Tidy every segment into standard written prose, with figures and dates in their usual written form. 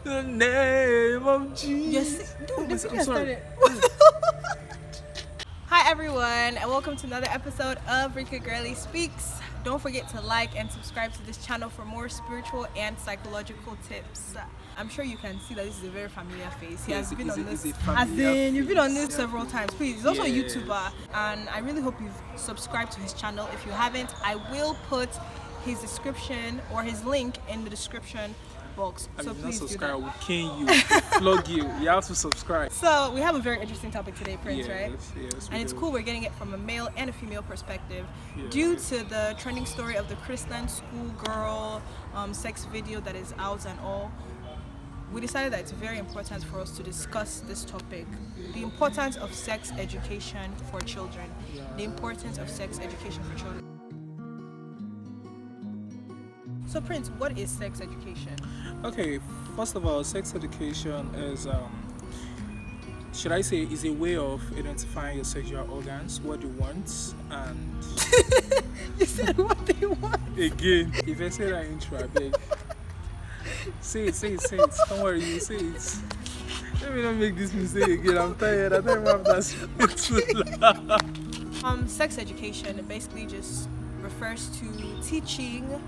The name of Jesus. Yes, dude, this I'm video sorry. started. Hi everyone, and welcome to another episode of Rika Girly Speaks. Don't forget to like and subscribe to this channel for more spiritual and psychological tips. I'm sure you can see that this is a very familiar face. He has been on this, you've been on this several times. Please, he's also a YouTuber, and I really hope you've subscribed to his channel. If you haven't, I will put his description or his link in the description box. So please subscribe, do we'll cane you, flog you. You have to subscribe. So we have a very interesting topic today, Prince, right? Yes, and it's cool we're getting it from a male and a female perspective. Yes. Due to the trending story of the Christian schoolgirl sex video that is out and all, we decided that it's very important for us to discuss this topic. The importance of sex education for children. The importance of sex education for children. So Prince, what is sex education? Okay, first of all, sex education is, should I say, is a way of identifying your sexual organs, what you want, and... You said what they want. Again, if I say that intro, I beg. Say it. Don't worry, you say it. Let me not make this mistake again. I'm tired. I don't have that space. Sex education basically just refers to teaching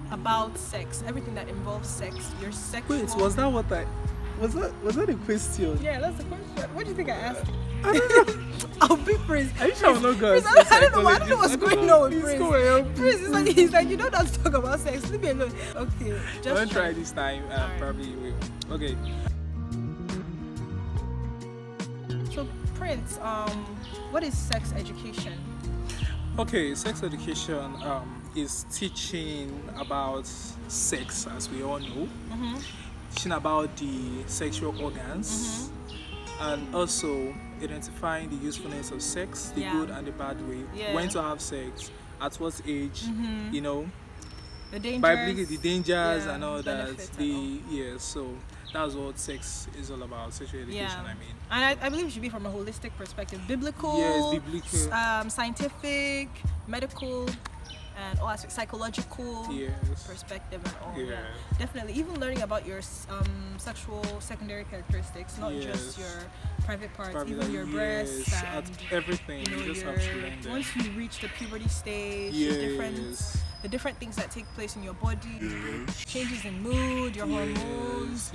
about sex, everything that involves sex, your sexual... Wait, was that a question? Yeah, that's the question. What do you think I asked? I don't know. I'll be Prince. Are you sure I'm not going to I don't know what's going on with Prince. Prince, he's like, you don't have to talk about sex. Leave me alone. Okay, just... I'm going to try this time. Right. Probably will. Okay. So, Prince, what is sex education? Okay, sex education is teaching about sex, as we all know. Teaching about the sexual organs, and also identifying the usefulness of sex, the good and the bad way, when to have sex, at what age, you know, the dangers, biblically the dangers and all that. So that's what sex is all about, sexual education. I mean, and I believe it should be from a holistic perspective, biblical, scientific, medical, and all aspects, psychological perspective and all that. Definitely, even learning about your sexual secondary characteristics, not just your private parts, even your breasts and everything. You just have to learn that. Once you reach the puberty stage, the different things that take place in your body, changes in mood, your hormones,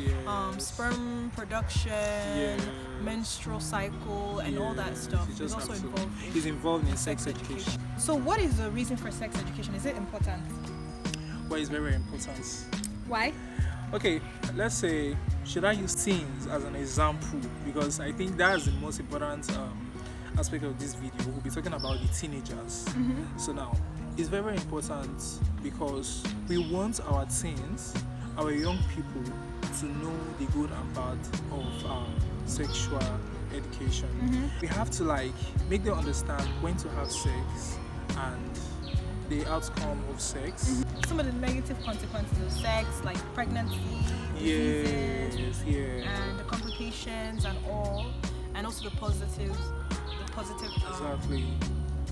sperm production, menstrual cycle, and all that stuff is also involved in sex education. So what is the reason for sex education? Is it important? Well, it's very important. Why? Okay, let's say, should I use teens as an example? Because I think that's the most important aspect of this video. We'll be talking about the teenagers. So now, it's very important because we want our teens, our young people, to know the good and bad of sexual education. We have to make them understand when to have sex and the outcome of sex. Some of the negative consequences of sex, like pregnancy, diseases, and the complications and all, and also the positive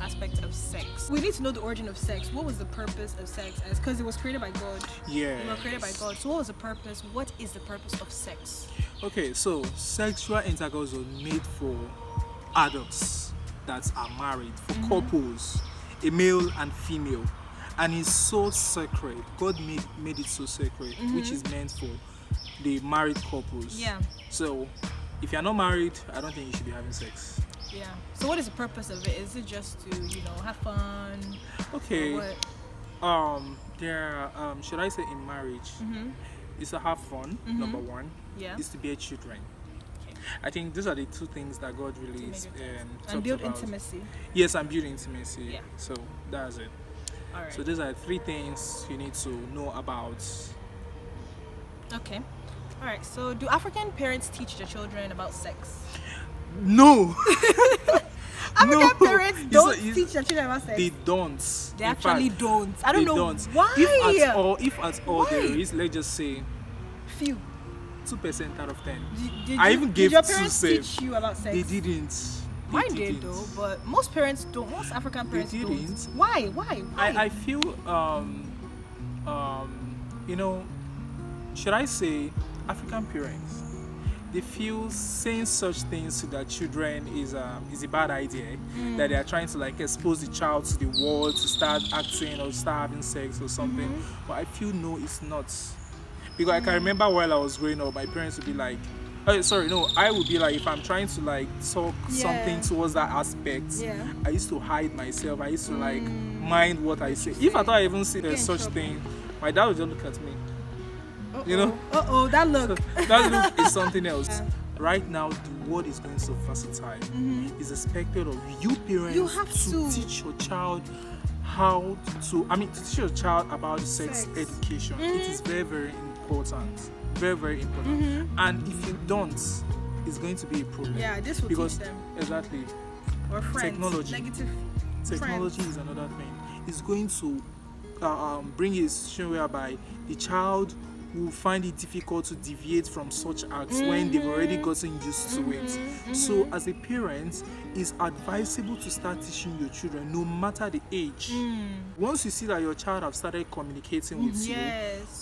aspect of sex. We need to know the origin of sex. What was the purpose of sex? Because it was created by God. We were created by God. So what was the purpose? What is the purpose of sex? Okay, so sexual intercourse was made for adults that are married, for couples, a male and female, and it's so sacred. God made it so sacred, which is meant for the married couples. So if you're not married, I don't think you should be having sex. So what is the purpose of it? Is it just to, have fun? Okay. Or what? There should I say in marriage, is to have fun, number one. Is to bear children. I think these are the two things that God really and build intimacy. Yes, and build intimacy. So that's it. All right. So these are three things you need to know about. Okay. All right. So do African parents teach their children about sex? No. African parents don't teach their children about sex. They don't. They actually don't. I don't know why. If at all there is, let's just say few. 2% out of 10. I even gave 2. Did your parents teach you about sex? They didn't. Mine did though, but most parents don't. Most African parents don't. Why? I feel should I say African parents, they feel saying such things to their children is a bad idea. That they are trying to like expose the child to the world to start acting or start having sex or something. But I feel no, it's not. Because I can remember while I was growing up, my parents would be like, oh, sorry, no, I would be like, if I'm trying to like talk something towards that aspect, I used to hide myself. I used to like mind what I say. If I thought I even see there's such thing, my dad would just look at me. You know? That look. So that look is something else. Right now, the world is going so versatile. It's expected of you parents to teach your child how to teach your child about sex education. It is very, very important. Very, very important. And if you don't, it's going to be a problem. Yeah, this will teach them. Exactly. Or friends. Technology is another thing. It's going to bring a situation whereby the child will find it difficult to deviate from such acts when they've already gotten used to it. So as a parent, it's advisable to start teaching your children no matter the age. Once you see that your child have started communicating with you,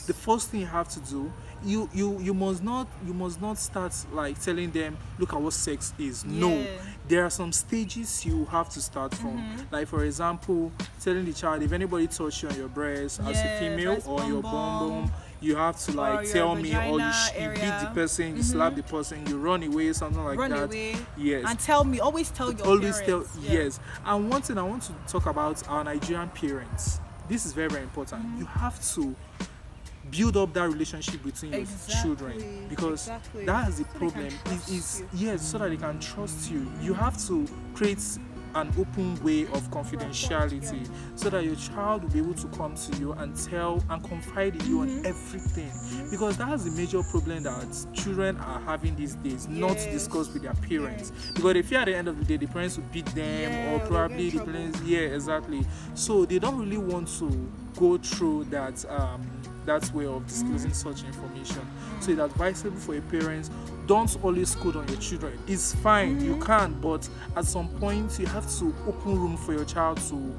the first thing you have to do, you must not start like telling them, look at what sex is. No, there are some stages you have to start from. Like for example, telling the child, if anybody touch you on your breast as a female or your bum, you have to like tell me, or you beat the person, you slap the person, you run away, something like that. Away. Yes. And tell me, always tell your always parents. Yes. And one thing I want to talk about our Nigerian parents. This is very, very important. You have to build up that relationship between your children, because that is the problem. So that they can trust you. You have to create an open way of confidentiality, so that your child will be able to come to you and tell and confide in you on everything, because that's the major problem that children are having these days, not to discuss with their parents, because they fear at the end of the day the parents will beat them, or probably the parents so they don't really want to go through that way of disclosing such information. So it's advisable for your parents, don't always scold on your children. It's fine, you can, but at some point you have to open room for your child to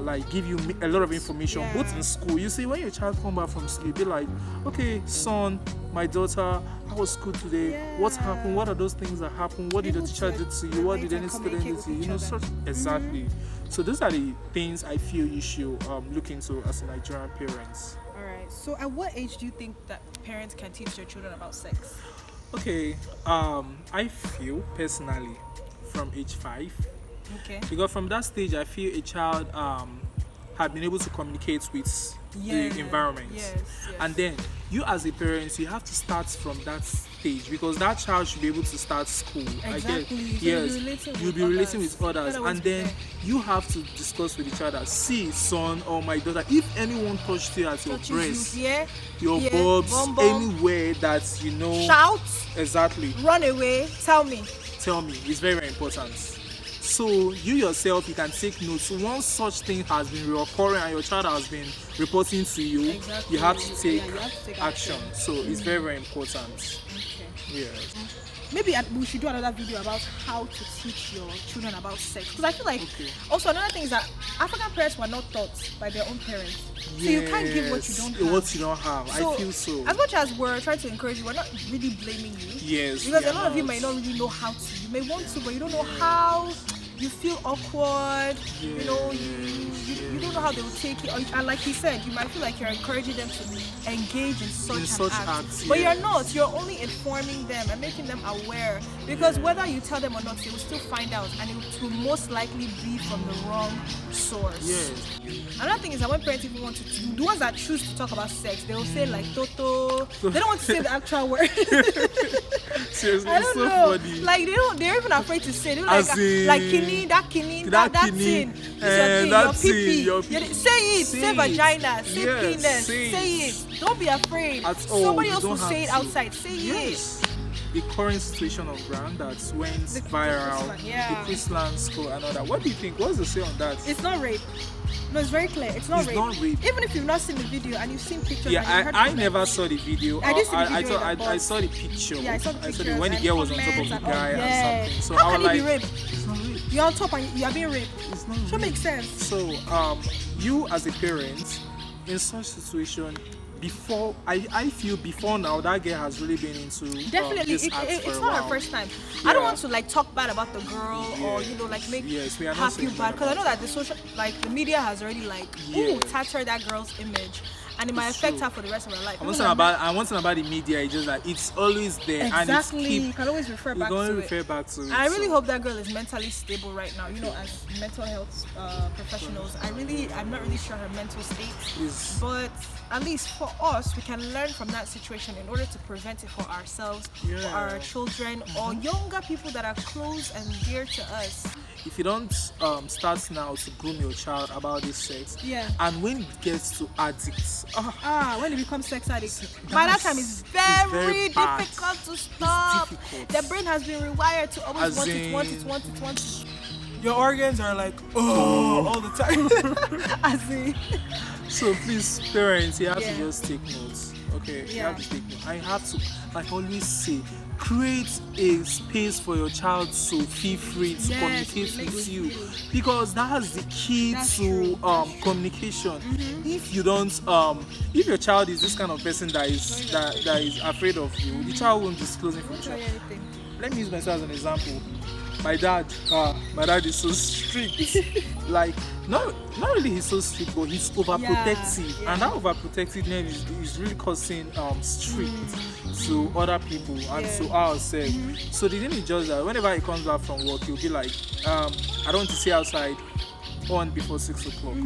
like give you a lot of information, both in school. You see, when your child come back from school, be like, okay, son, my daughter, how was school today? What happened? What are those things that happened? What did the teacher do to you? What did any student do to you? You know, such So those are the things I feel you should look into as a Nigerian parents. All right. So at what age do you think that parents can teach their children about sex? Okay, I feel personally from age 5. Okay. Because from that stage, I feel a child had been able to communicate with the environment. And then you as a parent, you have to start from that stage, because that child should be able to start school. You'll be relating with others, and then you have to discuss with each other. See, son or my daughter, if anyone touched you at your breast, your bobs, anywhere that you know, shout, run away, tell me. It's very, very important. So you yourself, you can take notes. Once such thing has been reoccurring and your child has been reporting to you, you have to take action. So it's very, very important. Yes. Maybe we should do another video about how to teach your children about sex, because I feel like also another thing is that African parents were not taught by their own parents, so you can't give what you don't have. So, I feel so. As much as we're trying to encourage you, we're not really blaming you. Yes. Because a lot of you may not really know how to. You may want to, but you don't know how. You feel awkward. You know, you don't know how they will take it. And like he said, you might feel like you're encouraging them to engage in such acts. But you're not. You're only informing them and making them aware. Because whether you tell them or not, they will still find out, and it will most likely be from the wrong source. Yes. Another thing is that when parents even want to, the ones that choose to talk about sex, they will say like Toto. They don't want to say the actual word. Seriously, I don't it's so know. funny. Like they're even afraid to say. They're like kidney, that thing, that thing, your pee. Say it. Say vagina. Say penis. Say it. Don't be afraid. Somebody else will say it outside. Say it. The current situation on ground that went viral, the Chrisland school and all that. What do you think? What's the say on that? It's not rape. No, it's very clear. It's not rape. Even if you've not seen the video and you've seen pictures. Yeah, I never saw the video. I did see the video. I saw the picture. Yeah, I saw the picture. When the girl was on top of the guy and something. So how I can was it be like, rape? It's not rape. You're on top and you're being raped. It's not Should rape. make sense. So you as a parent, in such situation, before I feel before now that girl has really been into Definitely, this act for it's a not while. her first time. Yeah. I don't want to like talk bad about the girl or like make Yes, we are her not feel saying bad, that because I know about that the media has already like Yeah. tattered that girl's image, and it might It's affect true. her for the rest of her life. And one Even thing like about the media is just that it's always there exactly, and you it's can always refer you back can to only it. refer back to it. I really so- hope that girl is mentally stable right now. As mental health professionals, I'm not really sure her mental state, Is- but at least for us, we can learn from that situation in order to prevent it for ourselves, for Yeah. our children, or younger people that are close and dear to us. if you don't start now to groom your child about this sex, Yeah. and when it gets to addicts, When it becomes sex addict, by that time it's That's- very it's very bad. difficult to stop. difficult. The brain has been rewired to always As want in- it. your organs are like all the time. As in, So please, parents, you have Yeah. to just take notes. Okay, you Yeah. have to take notes. I have to, like I always say, create a space for your child to feel free to Yes, communicate relate with with you, you. because that's the key That's to true. That's true. communication. If you don't, if your child is this kind of person that is afraid of you, the child won't disclose don't tell information. you anything. Let me use myself as an example. My dad is so strict. Like not really he's so strict, but he's overprotective, Yeah. and that overprotectiveness is really causing strict to other people and Yeah. to ourselves. So the thing is just that whenever he comes back from work, he'll be like, I don't want to stay outside on before 6 o'clock.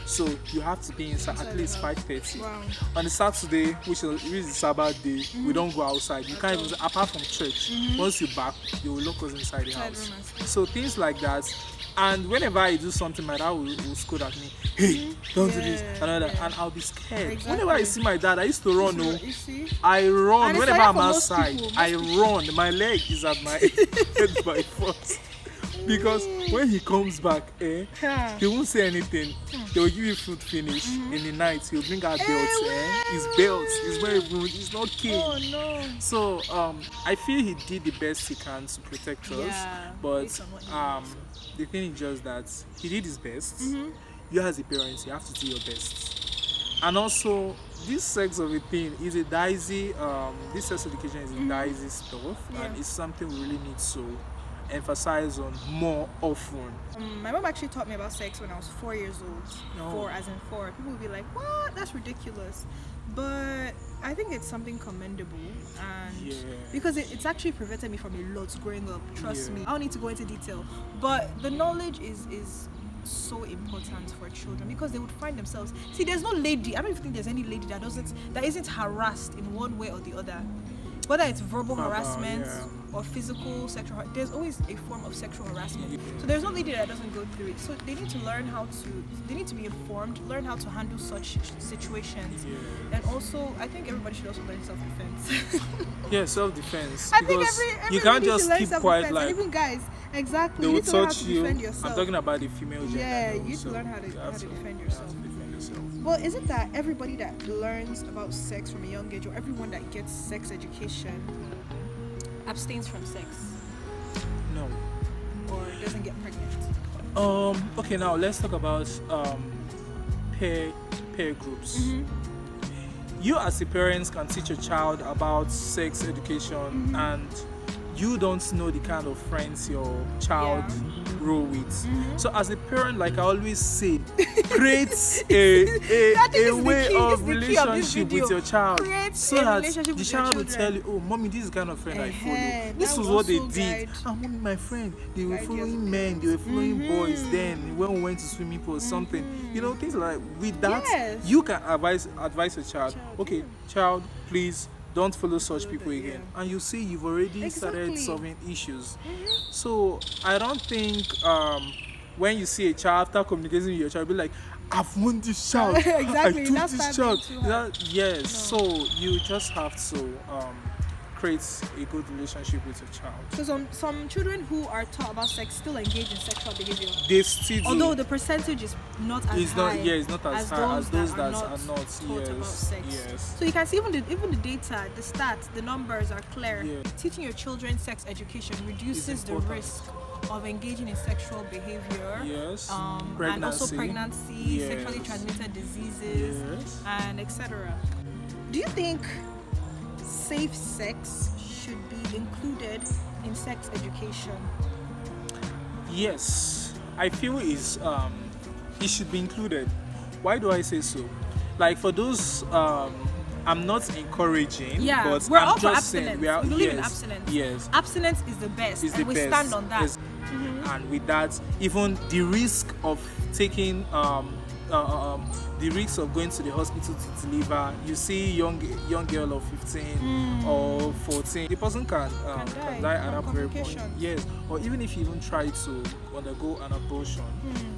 So you have to be inside at least 5:30. Wow. On the Saturday, which is the Sabbath day, we don't go outside. You can't even, apart from church. Once you're back, they will lock us inside the house. room and stuff. So things like that. And whenever I do something, my dad will scold at me. Hey, don't do this, Yeah, and all that. yeah. And I'll be scared. Exactly. Whenever I see my dad, I used to run. No, You see? I run. And it's Whenever like I'm that for most outside, people, most I run. My leg is at my head by force. Because when he comes back, Yeah. he won't say anything. They will give you food finish in the night. He'll bring out belts. His belts. He's very rude. He's not king. Oh no. So I feel he did the best he can to protect us. Yeah, But based on what he knows. the thing is just that he did his best. You as a parent, you have to do your best. And also, this sex of a thing is a dicey. This sex education is a dicey stuff, and Yeah. it's something we really need to emphasize on more often. My mom actually taught me about sex when I was 4 years old. Oh. 4 as in 4. People would be like, "What? That's ridiculous." But I think it's something commendable, and Yeah. because it's actually prevented me from a lot growing up. Trust Yeah. me. I don't need to go into detail, but the knowledge is so important for children, because they would find themselves. See, there's no lady. I don't even think there's any lady that isn't harassed in one way or the other. Whether it's verbal harassment yeah. or physical sexual, there's always a form of sexual harassment. So there's no lady that doesn't go through it. So they need to learn they need to be informed, learn how to handle such situations. Yeah. And also, I think everybody should also learn self-defense. Yeah, self-defense. I think Because every you can't lady should just learn keep self-defense, quiet and like even guys, exactly. they You will need to learn how touch to you. defend yourself. I'm talking about the female gender. Yeah, now, you need to so learn how to you have defend you yourself. have to defend yourself. Well, is it that everybody that learns about sex from a young age, or everyone that gets sex education, abstains from sex No. or doesn't get pregnant? Okay, now let's talk about peer groups. You as a parent can teach your child about sex education, and you don't know the kind of friends your child grow with. So as a parent, like I always say, create a the way key. of This is the key of this relationship video. with your child, Create so a that relationship the with your child will children. tell you, oh mommy, this is the kind of friend I follow. That This was will what they also did. guide- And mommy, my friend, they were guide you as a following men, they were following boys then when we went to swimming pool or something. You know, things like with that, Yes. you can advise your child, okay, child, please don't follow such Follow people them, again. yeah. And you see you've already started Exactly. solving issues. So I don't think when you see a child after communicating with your child, be like, I've won this child. Exactly, I took that's this not child. being too hard. Yes. So you just have to create a good relationship with your child. So some children who are taught about sex still engage in sexual behavior, They still do. although the percentage is not as it's high. not, yeah, it's not as high as those that are not. taught about Yes, sex. yes. So you can see even the data, the stats, the numbers are clear. Yeah. Teaching your children sex education reduces the important. risk of engaging in sexual behavior. Yes. And also pregnancy, Yes. sexually transmitted diseases, Yes. and etc. Do you think safe sex should be included in sex education? Yes, I feel it should be included. Why do I say so? Like for those, I'm not encouraging, Yeah, but we're I'm all for just abstinence. saying we are. We believe yes, in abstinence. Yes, Abstinence is the best, is and the we best. stand on that. Yes. And with that, even the risk of taking the risk of going to the hospital to deliver, you see young girl of 15 or 14, the person can die at that very point. Yes, or even if you even try to undergo an abortion,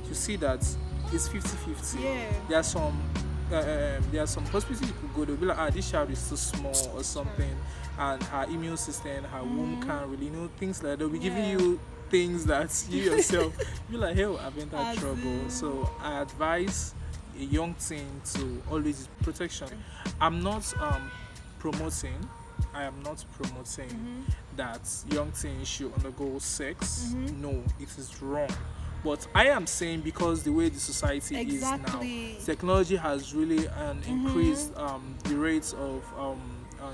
you see that it's 50-50. Yeah. There are some hospitals you could go, they'll be like, this child is too small or something, and her immune system, her womb can't really, things like that. They'll be giving you things that you yourself you're like, hell, I've been that trouble. So I advise a young teen to always use protection. I'm not promoting that young teens should undergo sex. No, it is wrong. But I am saying, because the way the society is now, technology has really increased the rates of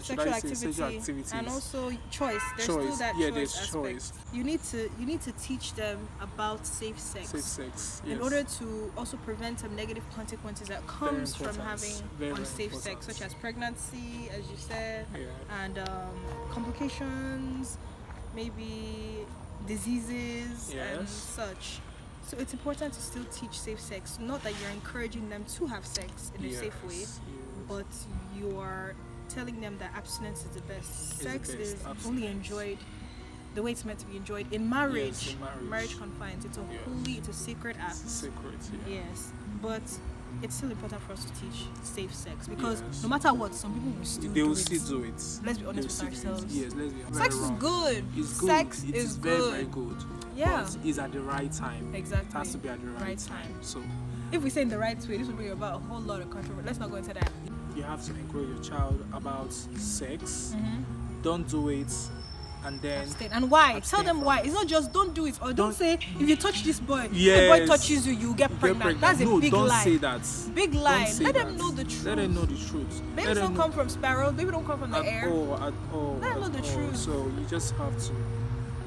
sexual activities, and also choice. There's still that choice aspect. You need to teach them about safe sex. Yes. In order to also prevent some negative consequences that comes from having unsafe sex, such as pregnancy, as you said, and complications, maybe diseases and such. So it's important to still teach safe sex. Not that you're encouraging them to have sex in a safe way, but you are telling them that abstinence is the best. Sex is only enjoyed the way it's meant to be enjoyed in marriage. Marriage confines. It's a sacred act. Yes, but it's still important for us to teach safe sex, because no matter what, some people will still do it. Let's be honest with ourselves. Yes, let's be honest. Sex is good. Sex is very, very good. Yeah, but it's at the right time. Exactly. It has to be at the right time. So if we say in the right way, this will bring about a whole lot of controversy. Let's not go into that. You have to encourage your child about sex. Don't do it and then abstain. And why? Tell them why. It's not just don't do it, or don't say if you touch this boy, if the boy touches you, you get pregnant. That's a big lie. No, don't say that. Big lie. Let them know the truth. Let them know the truth. Babies don't come from sparrows. Babies don't come from the air. At all. Let them know the truth. So you just have to.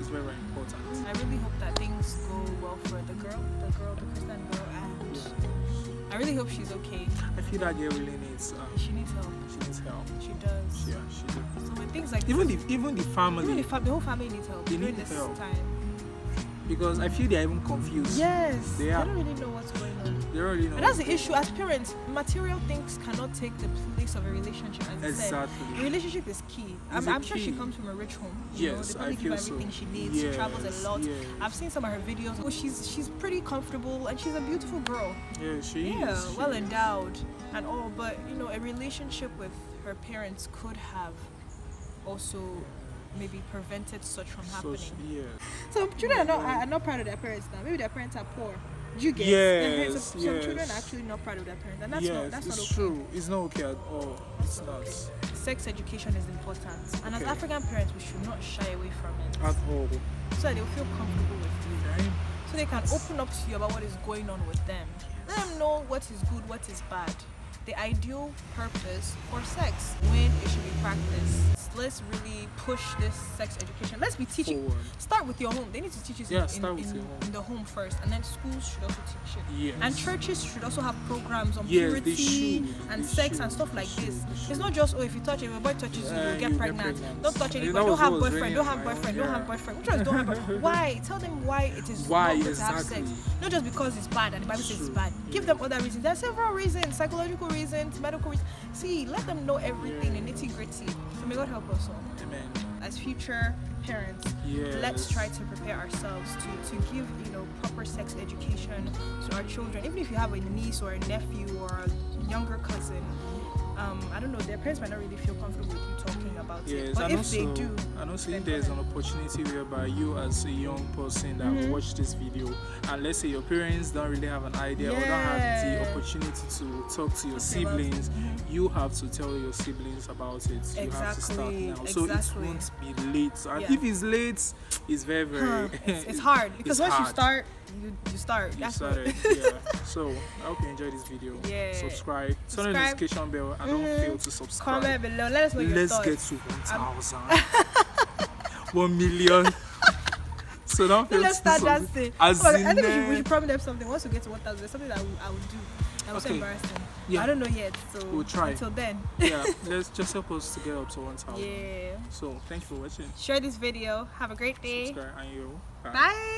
It's very, very important. I really hope that things go well for the Christian girl, and I really hope she's okay. I feel that girl really needs. She needs help. She does. Yeah, she does. So when things like even the family, the whole family needs help during this time. Because I feel they're even confused. Yes, they don't really know what's going on. They don't really know. And that's the issue. As parents, material things cannot take the place of a relationship. As exactly. A relationship is key. I'm sure she comes from a rich home. Yes, they probably give her everything she needs. She travels a lot. Yes. I've seen some of her videos. Oh, she's pretty comfortable, and she's a beautiful girl. Yeah, she is. Yeah, well endowed and all. But a relationship with her parents could have also maybe prevented such from happening. Some children are not proud of their parents now. Maybe their parents are poor. Do you get? Yes, some children are actually not proud of their parents, and that's not okay. True. It's not okay at all. It's not. Sex education is important, and as African parents, we should not shy away from it at all, so that they'll feel comfortable with you, so they can open up to you about what is going on with them. Let them know what is good, what is bad, the ideal purpose for sex, when it should be practiced. Let's really push this sex education. Let's be teaching. Forward. Start with your home. They need to teach it in the home first, and then schools should also teach it. Yes. And churches should also have programs on purity and sex and stuff like this. It's not just if you touch it, if a boy touches you, you'll get pregnant. Don't touch anybody. Don't have boyfriend. Don't have boyfriend. Don't have boyfriend. Which ones don't have boyfriend? Why? Tell them why it is not good to have sex. Not just because it's bad and the Bible says it's bad. Give them other reasons. There are several reasons: psychological reasons, medical reasons. See, let them know everything, the nitty gritty. So may God help us all. Amen. As future parents, let's try to prepare ourselves to give proper sex education to our children. Even if you have a niece or a nephew or a younger cousin, I don't know, their parents might not really feel comfortable with you talking about it. Yes, But and if also, they do, and also then if there's an opportunity whereby you as a young person that will watch this video, and let's say your parents don't really have an idea or don't have the opportunity to talk to your siblings, you have to tell your siblings about it. You have to start now, so it won't be late. And if it's late, it's very it's hard, because once you start, you start. You started, yeah. So I hope you enjoyed this video. Yeah. Subscribe, turn on the notification bell, and don't fail to subscribe. Comment below. Let us know your thoughts. Let's get to 1,000, 1 million. So don't fail let's to start dancing. I think we should promise them something. Once we get to 1,000, there's something that I will do. That was embarrassing. Yeah. I don't know yet, so we'll try. Until then. Yeah, let's just help us to get up to 1,000. Yeah. So thank you for watching. Share this video. Have a great day. Subscribe and you. Bye.